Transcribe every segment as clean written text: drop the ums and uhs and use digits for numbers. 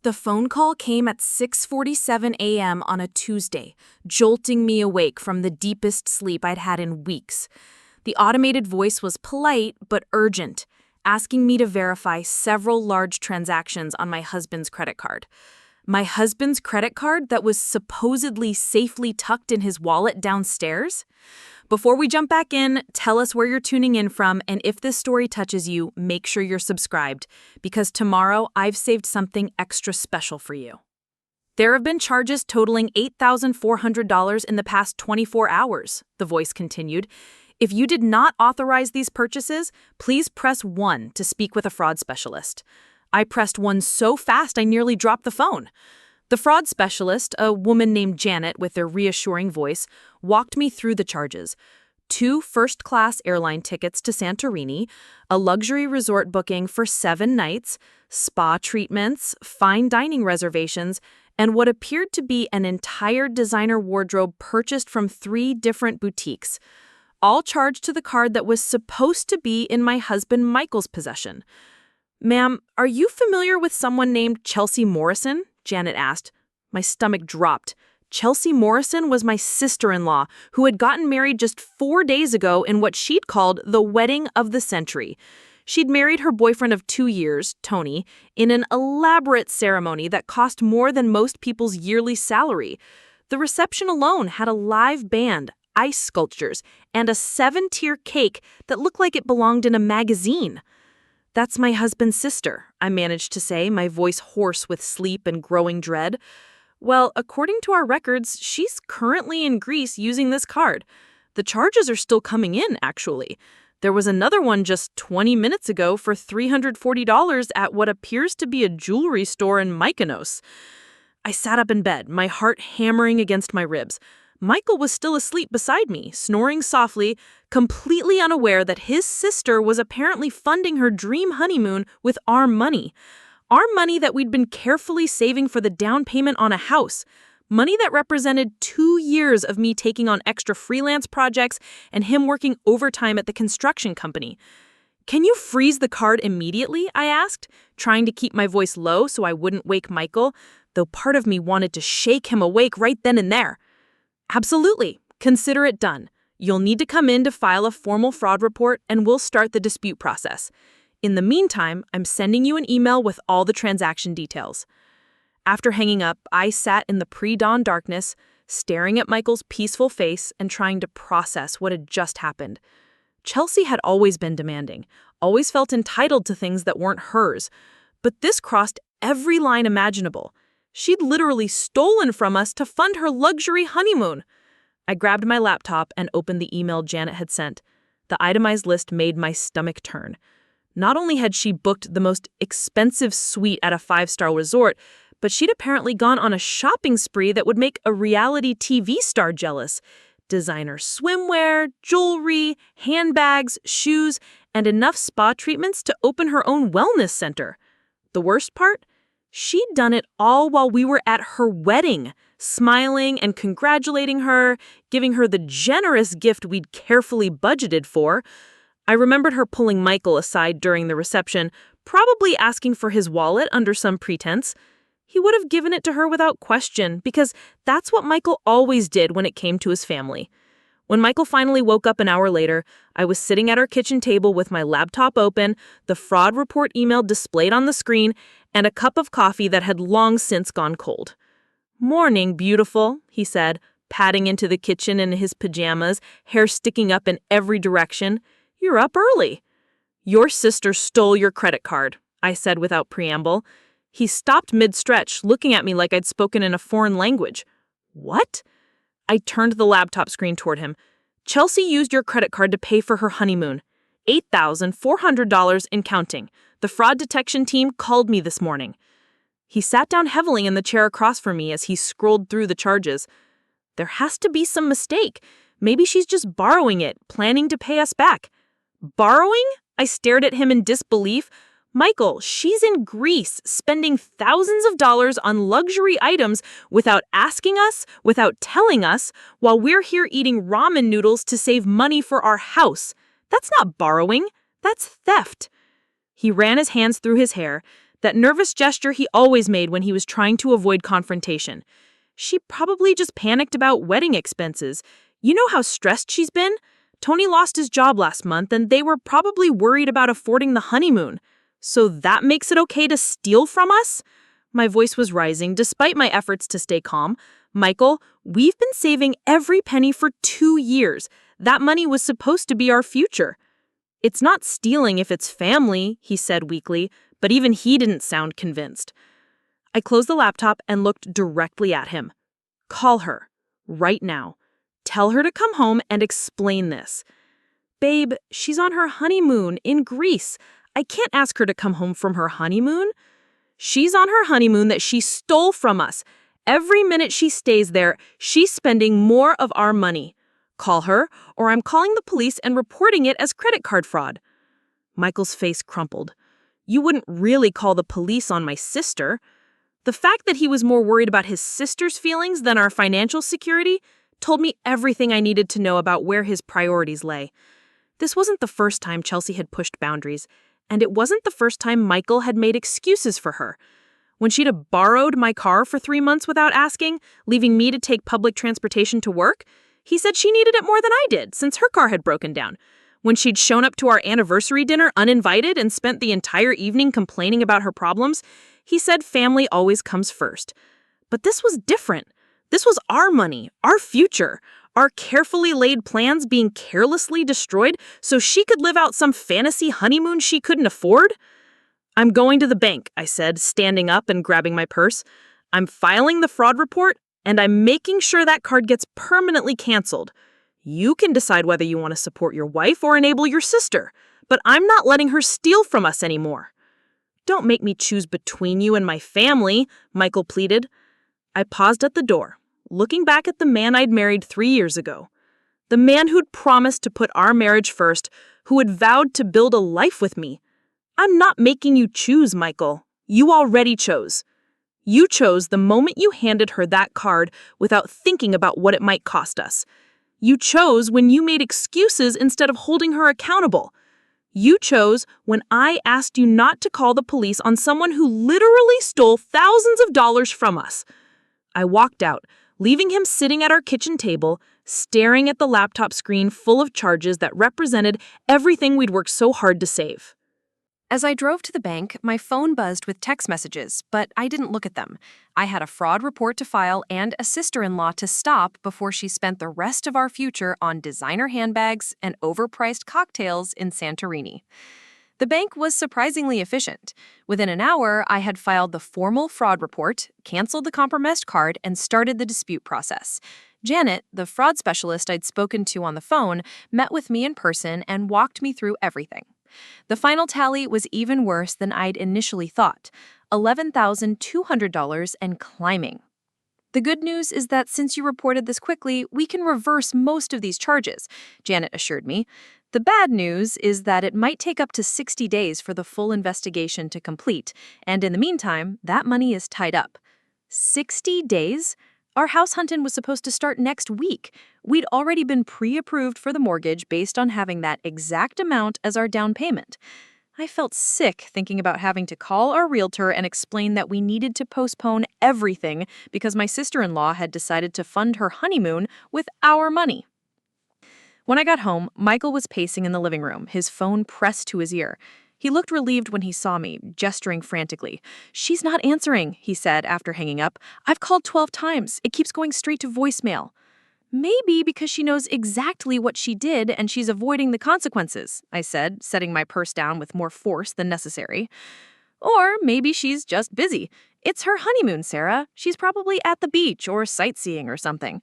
The phone call came at 6:47 a.m. on a Tuesday, jolting me awake from the deepest sleep I'd had in weeks. The automated voice was polite but urgent, asking me to verify several large transactions on my husband's credit card. My husband's credit card that was supposedly safely tucked in his wallet downstairs? Before we jump back in, tell us where you're tuning in from, and if this story touches you, make sure you're subscribed, because tomorrow I've saved something extra special for you. There have been charges totaling $8,400 in the past 24 hours, the voice continued. If you did not authorize these purchases, please press 1 to speak with a fraud specialist. I pressed 1 so fast I nearly dropped the phone. The fraud specialist, a woman named Janet with their reassuring voice, walked me through the charges. 2 first-class airline tickets to Santorini, a luxury resort booking for 7 nights, spa treatments, fine dining reservations, and what appeared to be an entire designer wardrobe purchased from 3 different boutiques, all charged to the card that was supposed to be in my husband Michael's possession. "Ma'am, are you familiar with someone named Chelsea Morrison?" Janet asked. My stomach dropped. Chelsea Morrison was my sister-in-law, who had gotten married just 4 days ago in what she'd called the wedding of the century. She'd married her boyfriend of 2 years, Tony, in an elaborate ceremony that cost more than most people's yearly salary. The reception alone had a live band, ice sculptures, and a 7-tier cake that looked like it belonged in a magazine. "That's my husband's sister," I managed to say, my voice hoarse with sleep and growing dread. "Well, according to our records, she's currently in Greece using this card. The charges are still coming in, actually. There was another one just 20 minutes ago for $340 at what appears to be a jewelry store in Mykonos." I sat up in bed, my heart hammering against my ribs. Michael was still asleep beside me, snoring softly, completely unaware that his sister was apparently funding her dream honeymoon with our money. Our money that we'd been carefully saving for the down payment on a house. Money that represented 2 years of me taking on extra freelance projects and him working overtime at the construction company. "Can you freeze the card immediately?" I asked, trying to keep my voice low so I wouldn't wake Michael, though part of me wanted to shake him awake right then and there. "Absolutely. Consider it done. You'll need to come in to file a formal fraud report, and we'll start the dispute process. In the meantime, I'm sending you an email with all the transaction details." After hanging up, I sat in the pre-dawn darkness, staring at Michael's peaceful face and trying to process what had just happened. Chelsea had always been demanding, always felt entitled to things that weren't hers, but this crossed every line imaginable. She'd literally stolen from us to fund her luxury honeymoon. I grabbed my laptop and opened the email Janet had sent. The itemized list made my stomach turn. Not only had she booked the most expensive suite at a 5-star resort, but she'd apparently gone on a shopping spree that would make a reality TV star jealous. Designer swimwear, jewelry, handbags, shoes, and enough spa treatments to open her own wellness center. The worst part? She'd done it all while we were at her wedding, smiling and congratulating her, giving her the generous gift we'd carefully budgeted for. I remembered her pulling Michael aside during the reception, probably asking for his wallet under some pretense. He would have given it to her without question, because that's what Michael always did when it came to his family. When Michael finally woke up an hour later, I was sitting at our kitchen table with my laptop open, the fraud report email displayed on the screen, and a cup of coffee that had long since gone cold. "Morning, beautiful," he said, padding into the kitchen in his pajamas, hair sticking up in every direction. "You're up early." "Your sister stole your credit card," I said without preamble. He stopped mid-stretch, looking at me like I'd spoken in a foreign language. "What?" I turned the laptop screen toward him. "Chelsea used your credit card to pay for her honeymoon. $8,400 and counting. The fraud detection team called me this morning." He sat down heavily in the chair across from me as he scrolled through the charges. "There has to be some mistake. Maybe she's just borrowing it, planning to pay us back." "Borrowing?" I stared at him in disbelief. "Michael, she's in Greece, spending thousands of dollars on luxury items without asking us, without telling us, while we're here eating ramen noodles to save money for our house. That's not borrowing. That's theft." He ran his hands through his hair, that nervous gesture he always made when he was trying to avoid confrontation. She probably just panicked about wedding expenses. You know how stressed she's been? Tony lost his job last month, and they were probably worried about affording the honeymoon. So that makes it okay to steal from us? My voice was rising, despite my efforts to stay calm. Michael, we've been saving every penny for 2 years. That money was supposed to be our future. It's not stealing if it's family, he said weakly, but even he didn't sound convinced. I closed the laptop and looked directly at him. Call her, right now. Tell her to come home and explain this. Babe, she's on her honeymoon in Greece. I can't ask her to come home from her honeymoon. She's on her honeymoon that she stole from us. Every minute she stays there, she's spending more of our money. Call her, or I'm calling the police and reporting it as credit card fraud. Michael's face crumpled. You wouldn't really call the police on my sister. The fact that he was more worried about his sister's feelings than our financial security told me everything I needed to know about where his priorities lay. This wasn't the first time Chelsea had pushed boundaries, and it wasn't the first time Michael had made excuses for her. When she'd have borrowed my car for 3 months without asking, leaving me to take public transportation to work, he said she needed it more than I did, since her car had broken down. When she'd shown up to our anniversary dinner uninvited and spent the entire evening complaining about her problems, he said family always comes first. But this was different. This was our money, our future, our carefully laid plans being carelessly destroyed so she could live out some fantasy honeymoon she couldn't afford. I'm going to the bank, I said, standing up and grabbing my purse. I'm filing the fraud report, and I'm making sure that card gets permanently canceled. You can decide whether you want to support your wife or enable your sister, but I'm not letting her steal from us anymore. Don't make me choose between you and my family, Michael pleaded. I paused at the door, looking back at the man I'd married 3 years ago. The man who'd promised to put our marriage first, who had vowed to build a life with me. I'm not making you choose, Michael. You already chose. You chose the moment you handed her that card without thinking about what it might cost us. You chose when you made excuses instead of holding her accountable. You chose when I asked you not to call the police on someone who literally stole thousands of dollars from us. I walked out, leaving him sitting at our kitchen table, staring at the laptop screen full of charges that represented everything we'd worked so hard to save. As I drove to the bank, my phone buzzed with text messages, but I didn't look at them. I had a fraud report to file and a sister-in-law to stop before she spent the rest of our future on designer handbags and overpriced cocktails in Santorini. The bank was surprisingly efficient. Within an hour, I had filed the formal fraud report, canceled the compromised card, and started the dispute process. Janet, the fraud specialist I'd spoken to on the phone, met with me in person and walked me through everything. The final tally was even worse than I'd initially thought, $11,200 and climbing. The good news is that since you reported this quickly, we can reverse most of these charges, Janet assured me. The bad news is that it might take up to 60 days for the full investigation to complete, and in the meantime, that money is tied up. 60 days? Our house hunting was supposed to start next week. We'd already been pre-approved for the mortgage based on having that exact amount as our down payment. I felt sick thinking about having to call our realtor and explain that we needed to postpone everything because my sister-in-law had decided to fund her honeymoon with our money. When I got home, Michael was pacing in the living room, his phone pressed to his ear. He looked relieved when he saw me, gesturing frantically. "She's not answering," he said after hanging up. "I've called 12 times. It keeps going straight to voicemail." "Maybe because she knows exactly what she did and she's avoiding the consequences," I said, setting my purse down with more force than necessary. "Or maybe she's just busy. It's her honeymoon, Sarah. She's probably at the beach or sightseeing or something."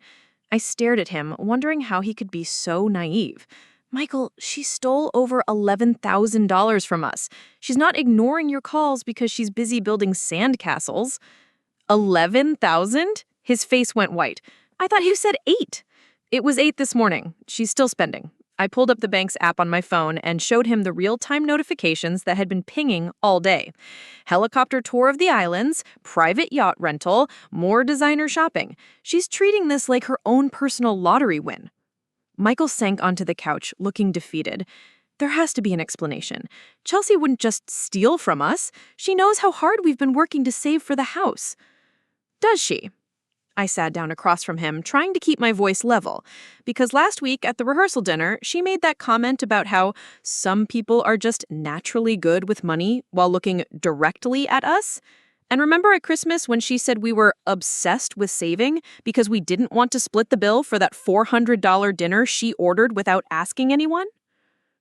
I stared at him, wondering how he could be so naive. "Michael, she stole over $11,000 from us. She's not ignoring your calls because she's busy building sandcastles." $11,000? His face went white. "I thought you said 8. "It was 8 this morning. She's still spending." I pulled up the bank's app on my phone and showed him the real-time notifications that had been pinging all day. Helicopter tour of the islands, private yacht rental, more designer shopping. She's treating this like her own personal lottery win. Michael sank onto the couch, looking defeated. There has to be an explanation. Chelsea wouldn't just steal from us. She knows how hard we've been working to save for the house. Does she? I sat down across from him, trying to keep my voice level, because last week at the rehearsal dinner, she made that comment about how some people are just naturally good with money while looking directly at us. And remember at Christmas when she said we were obsessed with saving because we didn't want to split the bill for that $400 dinner she ordered without asking anyone?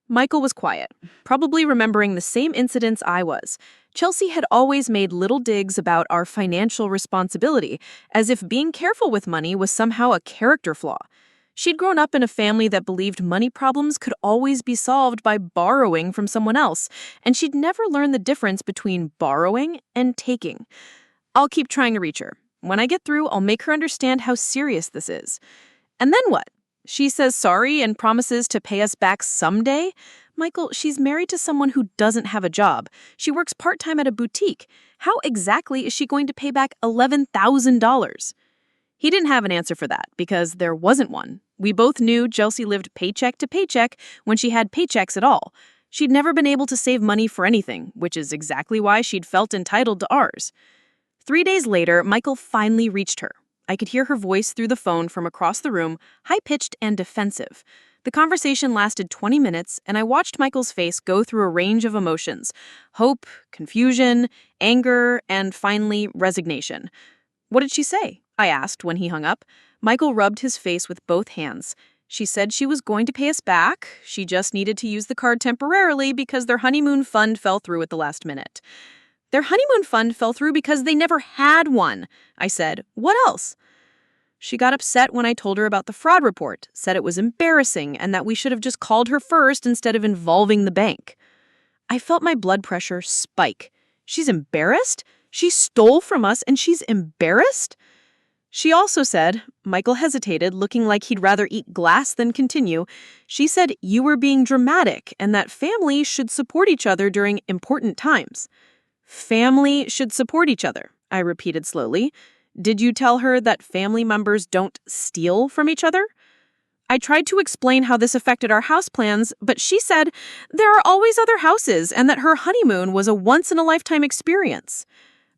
Michael was quiet, probably remembering the same incidents I was. Chelsea had always made little digs about our financial responsibility, as if being careful with money was somehow a character flaw. She'd grown up in a family that believed money problems could always be solved by borrowing from someone else, and she'd never learned the difference between borrowing and taking. I'll keep trying to reach her. When I get through, I'll make her understand how serious this is. And then what? She says sorry and promises to pay us back someday? Michael, she's married to someone who doesn't have a job. She works part-time at a boutique. How exactly is she going to pay back $11,000? He didn't have an answer for that because there wasn't one. We both knew Chelsea lived paycheck to paycheck when she had paychecks at all. She'd never been able to save money for anything, which is exactly why she'd felt entitled to ours. 3 days later, Michael finally reached her. I could hear her voice through the phone from across the room, high-pitched and defensive. The conversation lasted 20 minutes, and I watched Michael's face go through a range of emotions: hope, confusion, anger, and finally, resignation. What did she say? I asked when he hung up. Michael rubbed his face with both hands. She said she was going to pay us back. She just needed to use the card temporarily because their honeymoon fund fell through at the last minute. Their honeymoon fund fell through because they never had one, I said. What else? She got upset when I told her about the fraud report, said it was embarrassing and that we should have just called her first instead of involving the bank. I felt my blood pressure spike. She's embarrassed? She stole from us and she's embarrassed? She also said, Michael hesitated, looking like he'd rather eat glass than continue. She said you were being dramatic and that families should support each other during important times. Family should support each other, I repeated slowly. Did you tell her that family members don't steal from each other? I tried to explain how this affected our house plans, but she said there are always other houses and that her honeymoon was a once-in-a-lifetime experience.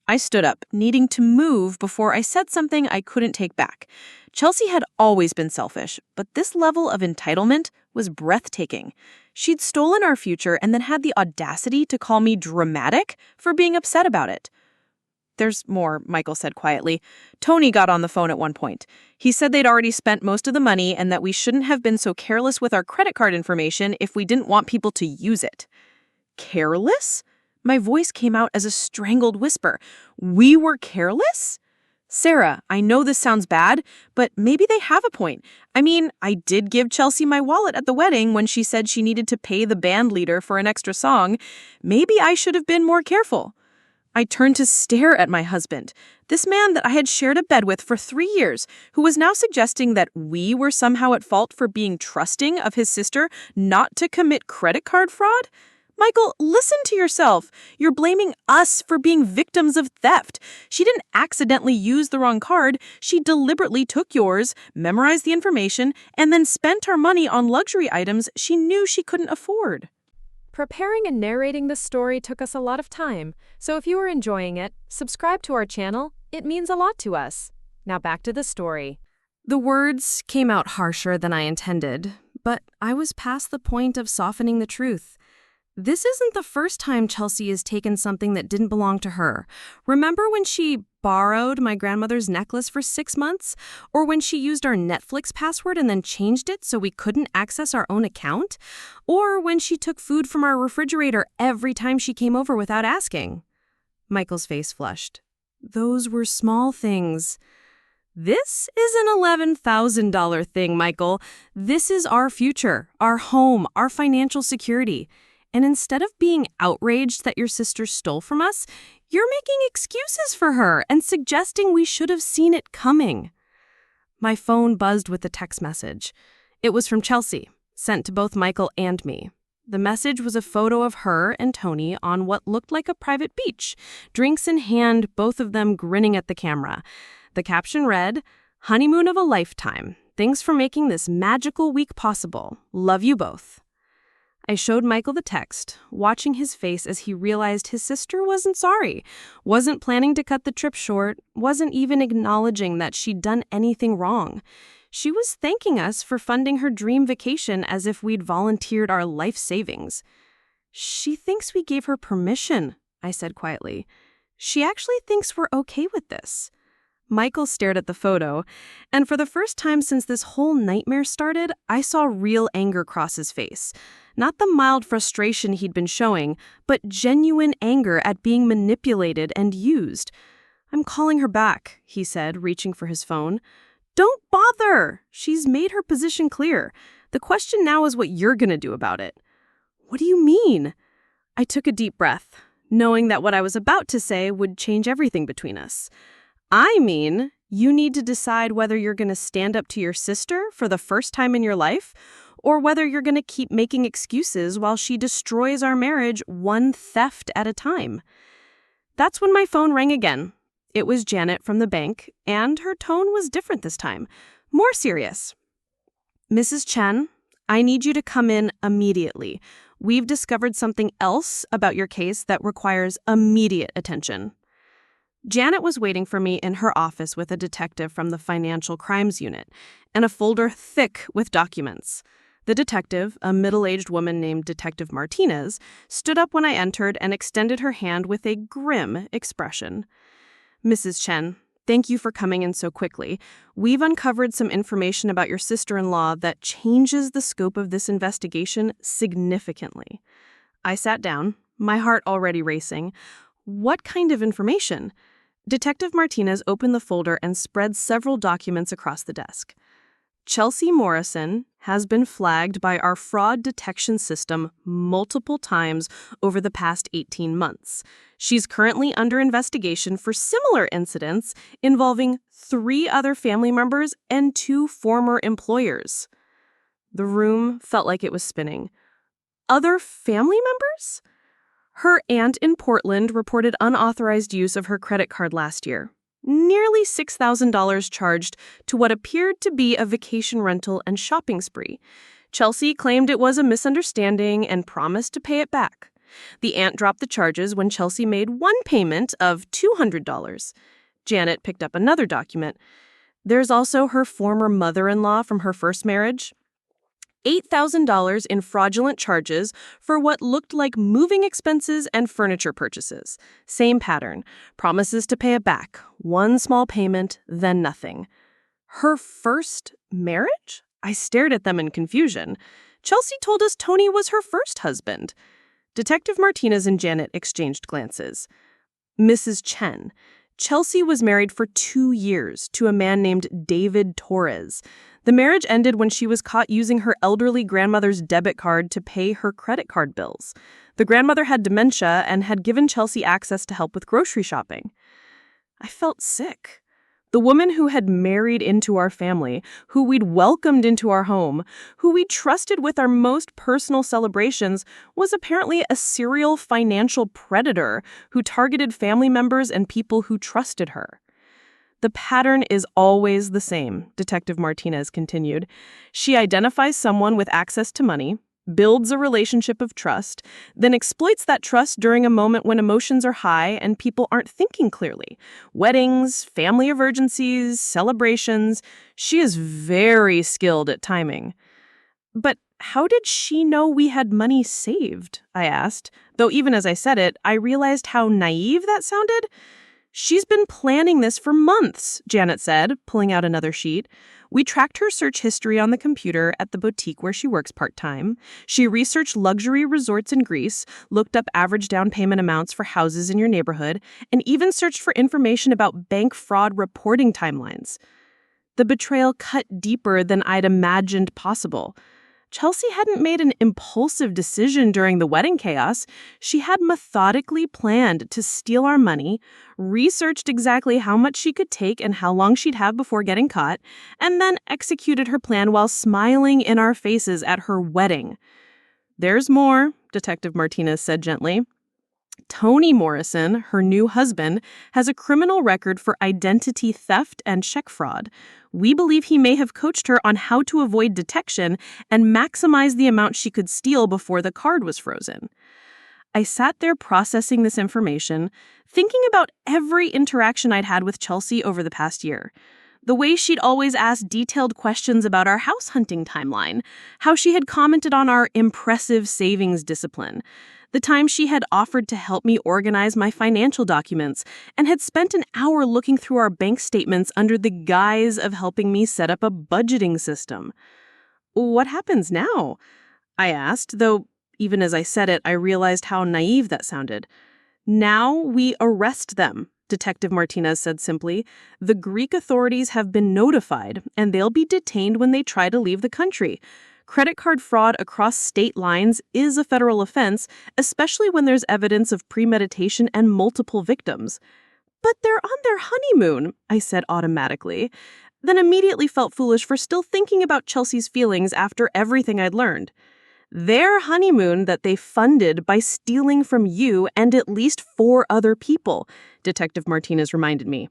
I stood up, needing to move before I said something I couldn't take back. Chelsea had always been selfish, but this level of entitlement was breathtaking. She'd stolen our future and then had the audacity to call me dramatic for being upset about it. There's more, Michael said quietly. Tony got on the phone at one point. He said they'd already spent most of the money and that we shouldn't have been so careless with our credit card information if we didn't want people to use it. Careless? My voice came out as a strangled whisper. We were careless? Sarah, I know this sounds bad, but maybe they have a point. I mean, I did give Chelsea my wallet at the wedding when she said she needed to pay the band leader for an extra song. Maybe I should have been more careful. I turned to stare at my husband, this man that I had shared a bed with for 3 years, who was now suggesting that we were somehow at fault for being trusting of his sister not to commit credit card fraud. Michael, listen to yourself. You're blaming us for being victims of theft. She didn't accidentally use the wrong card. She deliberately took yours, memorized the information, and then spent our money on luxury items she knew she couldn't afford. Preparing and narrating this story took us a lot of time, so if you are enjoying it, subscribe to our channel. It means a lot to us. Now back to the story. The words came out harsher than I intended, but I was past the point of softening the truth. This isn't the first time Chelsea has taken something that didn't belong to her. Remember when she borrowed my grandmother's necklace for 6 months? Or when she used our Netflix password and then changed it so we couldn't access our own account? Or when she took food from our refrigerator every time she came over without asking? Michael's face flushed. Those were small things. This is an $11,000 thing, Michael. This is our future, our home, our financial security. And instead of being outraged that your sister stole from us, you're making excuses for her and suggesting we should have seen it coming. My phone buzzed with a text message. It was from Chelsea, sent to both Michael and me. The message was a photo of her and Tony on what looked like a private beach, drinks in hand, both of them grinning at the camera. The caption read, "Honeymoon of a lifetime. Thanks for making this magical week possible. Love you both." I showed Michael the text, watching his face as he realized his sister wasn't sorry, wasn't planning to cut the trip short, wasn't even acknowledging that she'd done anything wrong. She was thanking us for funding her dream vacation as if we'd volunteered our life savings. "She thinks we gave her permission," I said quietly. "She actually thinks we're okay with this." Michael stared at the photo, and for the first time since this whole nightmare started, I saw real anger cross his face. Not the mild frustration he'd been showing, but genuine anger at being manipulated and used. "I'm calling her back," he said, reaching for his phone. "Don't bother! She's made her position clear. The question now is what you're going to do about it." "What do you mean?" I took a deep breath, knowing that what I was about to say would change everything between us. "I mean, you need to decide whether you're going to stand up to your sister for the first time in your life, or whether you're going to keep making excuses while she destroys our marriage one theft at a time." That's when my phone rang again. It was Janet from the bank, and her tone was different this time, more serious. "Mrs. Chen, I need you to come in immediately. We've discovered something else about your case that requires immediate attention." Janet was waiting for me in her office with a detective from the Financial Crimes Unit and a folder thick with documents. The detective, a middle-aged woman named Detective Martinez, stood up when I entered and extended her hand with a grim expression. "Mrs. Chen, thank you for coming in so quickly. We've uncovered some information about your sister-in-law that changes the scope of this investigation significantly." I sat down, my heart already racing. "What kind of information?" Detective Martinez opened the folder and spread several documents across the desk. "Chelsea Morrison has been flagged by our fraud detection system multiple times over the past 18 months. She's currently under investigation for similar incidents involving 3 other family members and 2 former employers." The room felt like it was spinning. Other family members? Her aunt in Portland reported unauthorized use of her credit card last year. Nearly $6,000 charged to what appeared to be a vacation rental and shopping spree. Chelsea claimed it was a misunderstanding and promised to pay it back. The aunt dropped the charges when Chelsea made one payment of $200. Janet picked up another document. There's also her former mother-in-law from her first marriage. $8,000 in fraudulent charges for what looked like moving expenses and furniture purchases. Same pattern. Promises to pay it back. One small payment, then nothing. Her first marriage? I stared at them in confusion. Chelsea told us Tony was her first husband. Detective Martinez and Janet exchanged glances. "Mrs. Chen, Chelsea was married for 2 years to a man named David Torres. The marriage ended when she was caught using her elderly grandmother's debit card to pay her credit card bills. The grandmother had dementia and had given Chelsea access to help with grocery shopping." I felt sick. The woman who had married into our family, who we'd welcomed into our home, who we trusted with our most personal celebrations, was apparently a serial financial predator who targeted family members and people who trusted her. "The pattern is always the same," Detective Martinez continued. "She identifies someone with access to money, builds a relationship of trust, then exploits that trust during a moment when emotions are high and people aren't thinking clearly. Weddings, family emergencies, celebrations. She is very skilled at timing." "But how did she know we had money saved?" I asked, though even as I said it, I realized how naive that sounded. "She's been planning this for months," Janet said, pulling out another sheet. "We tracked her search history on the computer at the boutique where she works part-time. She researched luxury resorts in Greece, looked up average down payment amounts for houses in your neighborhood, and even searched for information about bank fraud reporting timelines." The betrayal cut deeper than I'd imagined possible. Chelsea hadn't made an impulsive decision during the wedding chaos. She had methodically planned to steal our money, researched exactly how much she could take and how long she'd have before getting caught, and then executed her plan while smiling in our faces at her wedding. "There's more," Detective Martinez said gently. Tony Morrison, her new husband, has a criminal record for identity theft and check fraud. We believe he may have coached her on how to avoid detection and maximize the amount she could steal before the card was frozen. I sat there processing this information, thinking about every interaction I'd had with Chelsea over the past year. The way she'd always asked detailed questions about our house hunting timeline, how she had commented on our impressive savings discipline, the time she had offered to help me organize my financial documents and had spent an hour looking through our bank statements under the guise of helping me set up a budgeting system. What happens now? I asked, though even as I said it, I realized how naive that sounded. Now we arrest them, Detective Martinez said simply. The Greek authorities have been notified, and they'll be detained when they try to leave the country. Credit card fraud across state lines is a federal offense, especially when there's evidence of premeditation and multiple victims. But they're on their honeymoon, I said automatically, then immediately felt foolish for still thinking about Chelsea's feelings after everything I'd learned. Their honeymoon that they funded by stealing from you and at least 4 other people, Detective Martinez reminded me.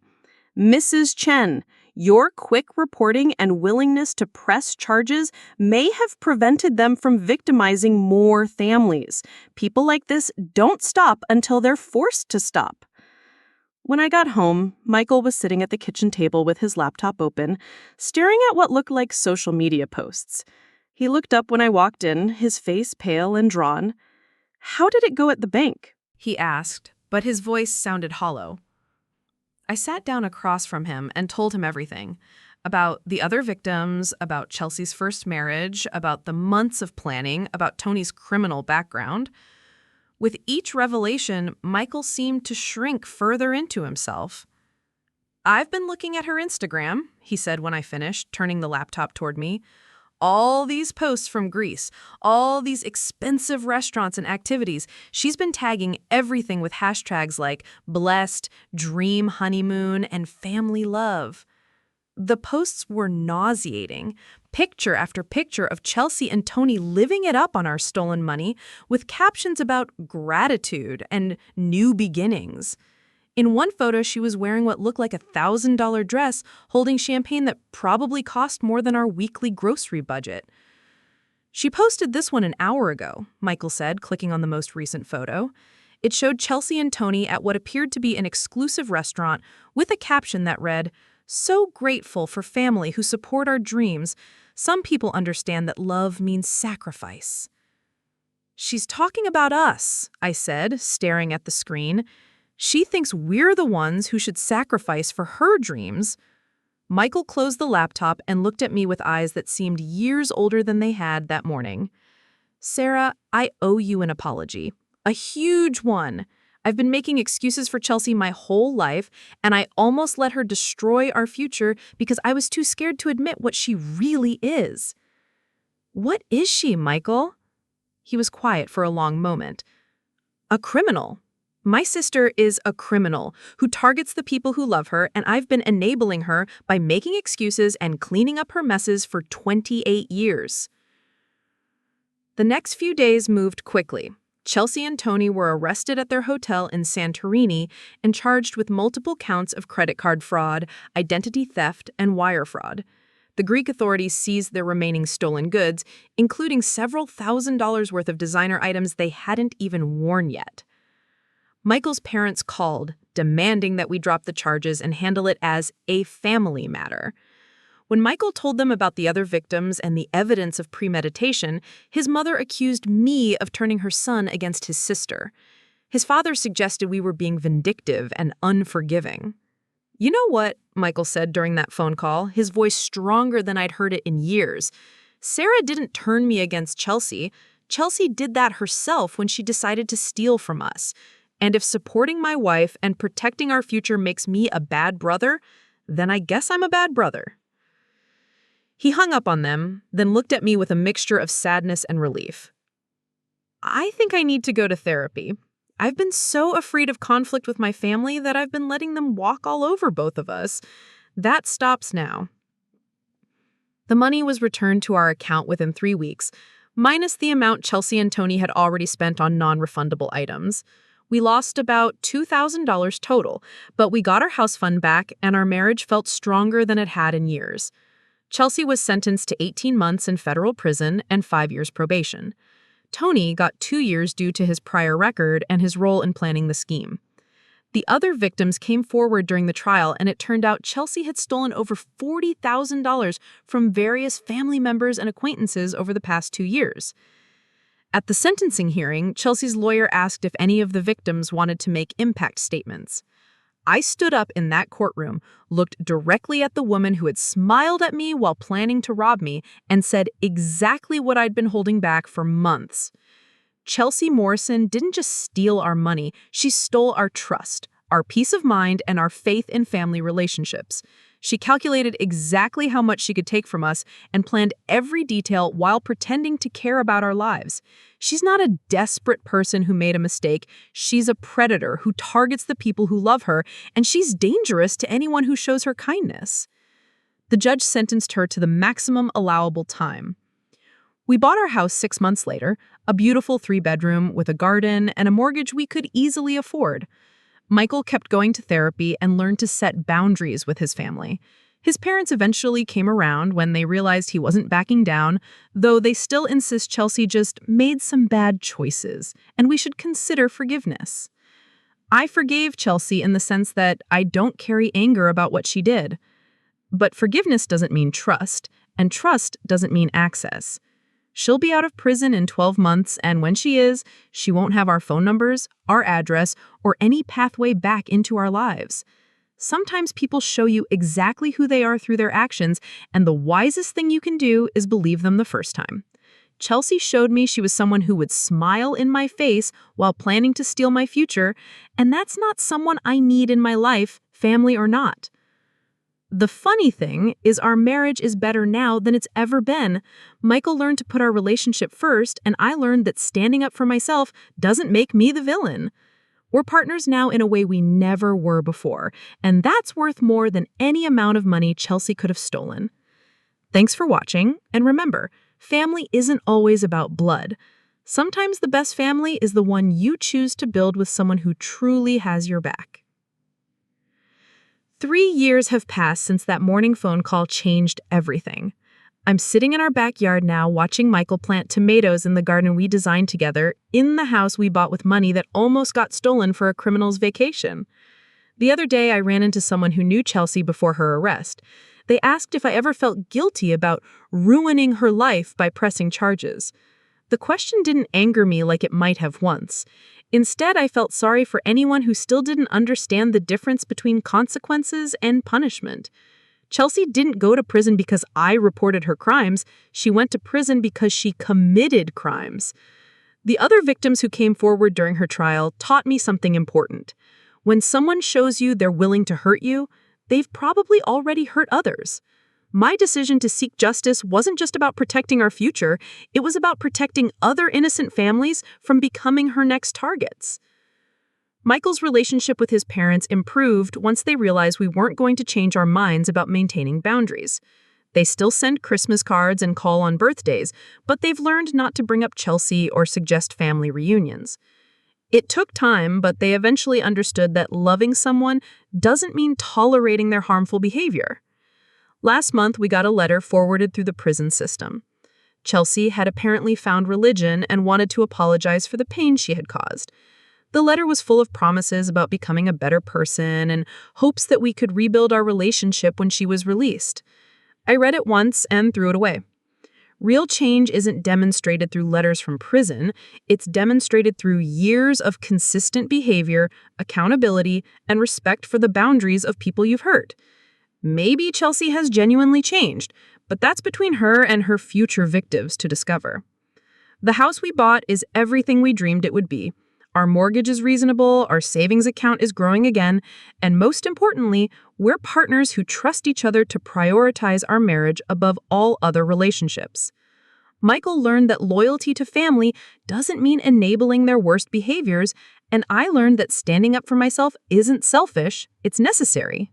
Mrs. Chen, your quick reporting and willingness to press charges may have prevented them from victimizing more families. People like this don't stop until they're forced to stop. When I got home, Michael was sitting at the kitchen table with his laptop open, staring at what looked like social media posts. He looked up when I walked in, his face pale and drawn. "How did it go at the bank?" he asked, but his voice sounded hollow. I sat down across from him and told him everything. About the other victims, about Chelsea's first marriage, about the months of planning, about Tony's criminal background. With each revelation, Michael seemed to shrink further into himself. "I've been looking at her Instagram," he said when I finished, turning the laptop toward me. "All these posts from Greece, all these expensive restaurants and activities. She's been tagging everything with hashtags like blessed, dream honeymoon, and family love." The posts were nauseating. Picture after picture of Chelsea and Tony living it up on our stolen money with captions about gratitude and new beginnings. In one photo, she was wearing what looked like a $1,000 dress, holding champagne that probably cost more than our weekly grocery budget. "She posted this one an hour ago," Michael said, clicking on the most recent photo. It showed Chelsea and Tony at what appeared to be an exclusive restaurant with a caption that read, "So grateful for family who support our dreams. Some people understand that love means sacrifice." "She's talking about us," I said, staring at the screen. "She thinks we're the ones who should sacrifice for her dreams." Michael closed the laptop and looked at me with eyes that seemed years older than they had that morning. "Sarah, I owe you an apology. A huge one. I've been making excuses for Chelsea my whole life, and I almost let her destroy our future because I was too scared to admit what she really is." "What is she, Michael?" He was quiet for a long moment. "A criminal. My sister is a criminal who targets the people who love her, and I've been enabling her by making excuses and cleaning up her messes for 28 years. The next few days moved quickly. Chelsea and Tony were arrested at their hotel in Santorini and charged with multiple counts of credit card fraud, identity theft, and wire fraud. The Greek authorities seized their remaining stolen goods, including several $1,000s worth of designer items they hadn't even worn yet. Michael's parents called, demanding that we drop the charges and handle it as a family matter. When Michael told them about the other victims and the evidence of premeditation, his mother accused me of turning her son against his sister. His father suggested we were being vindictive and unforgiving. "You know what?" Michael said during that phone call, his voice stronger than I'd heard it in years. "Sarah didn't turn me against Chelsea. Chelsea did that herself when she decided to steal from us. And if supporting my wife and protecting our future makes me a bad brother, then I guess I'm a bad brother." He hung up on them, then looked at me with a mixture of sadness and relief. "I think I need to go to therapy. I've been so afraid of conflict with my family that I've been letting them walk all over both of us. That stops now." The money was returned to our account within 3 weeks, minus the amount Chelsea and Tony had already spent on non-refundable items. We lost about $2,000 total, but we got our house fund back and our marriage felt stronger than it had in years. Chelsea was sentenced to 18 months in federal prison and 5 years probation. Tony got 2 years due to his prior record and his role in planning the scheme. The other victims came forward during the trial, and it turned out Chelsea had stolen over $40,000 from various family members and acquaintances over the past 2 years. At the sentencing hearing, Chelsea's lawyer asked if any of the victims wanted to make impact statements. I stood up in that courtroom, looked directly at the woman who had smiled at me while planning to rob me, and said exactly what I'd been holding back for months. Chelsea Morrison didn't just steal our money, she stole our trust, our peace of mind, and our faith in family relationships. She calculated exactly how much she could take from us and planned every detail while pretending to care about our lives. She's not a desperate person who made a mistake. She's a predator who targets the people who love her, and she's dangerous to anyone who shows her kindness. The judge sentenced her to the maximum allowable time. We bought our house 6 months later, a beautiful 3-bedroom with a garden and a mortgage we could easily afford. Michael kept going to therapy and learned to set boundaries with his family. His parents eventually came around when they realized he wasn't backing down, though they still insist Chelsea just made some bad choices, and we should consider forgiveness. I forgave Chelsea in the sense that I don't carry anger about what she did. But forgiveness doesn't mean trust, and trust doesn't mean access. She'll be out of prison in 12 months, and when she is, she won't have our phone numbers, our address, or any pathway back into our lives. Sometimes people show you exactly who they are through their actions, and the wisest thing you can do is believe them the first time. Chelsea showed me she was someone who would smile in my face while planning to steal my future, and that's not someone I need in my life, family or not. The funny thing is our marriage is better now than it's ever been. Michael learned to put our relationship first, and I learned that standing up for myself doesn't make me the villain. We're partners now in a way we never were before, and that's worth more than any amount of money Chelsea could have stolen. Thanks for watching, and remember, family isn't always about blood. Sometimes the best family is the one you choose to build with someone who truly has your back. 3 years have passed since that morning phone call changed everything. I'm sitting in our backyard now watching Michael plant tomatoes in the garden we designed together in the house we bought with money that almost got stolen for a criminal's vacation. The other day, I ran into someone who knew Chelsea before her arrest. They asked if I ever felt guilty about ruining her life by pressing charges. The question didn't anger me like it might have once. Instead, I felt sorry for anyone who still didn't understand the difference between consequences and punishment. Chelsea didn't go to prison because I reported her crimes. She went to prison because she committed crimes. The other victims who came forward during her trial taught me something important. When someone shows you they're willing to hurt you, they've probably already hurt others. My decision to seek justice wasn't just about protecting our future, it was about protecting other innocent families from becoming her next targets. Michael's relationship with his parents improved once they realized we weren't going to change our minds about maintaining boundaries. They still send Christmas cards and call on birthdays, but they've learned not to bring up Chelsea or suggest family reunions. It took time, but they eventually understood that loving someone doesn't mean tolerating their harmful behavior. Last month, we got a letter forwarded through the prison system. Chelsea had apparently found religion and wanted to apologize for the pain she had caused. The letter was full of promises about becoming a better person and hopes that we could rebuild our relationship when she was released. I read it once and threw it away. Real change isn't demonstrated through letters from prison, it's demonstrated through years of consistent behavior, accountability, and respect for the boundaries of people you've hurt. Maybe Chelsea has genuinely changed, but that's between her and her future victims to discover. The house we bought is everything we dreamed it would be. Our mortgage is reasonable, our savings account is growing again, and most importantly, we're partners who trust each other to prioritize our marriage above all other relationships. Michael learned that loyalty to family doesn't mean enabling their worst behaviors, and I learned that standing up for myself isn't selfish, it's necessary.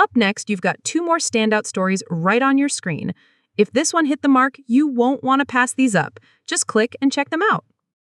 Up next, you've got 2 more standout stories right on your screen. If this one hit the mark, you won't want to pass these up. Just click and check them out.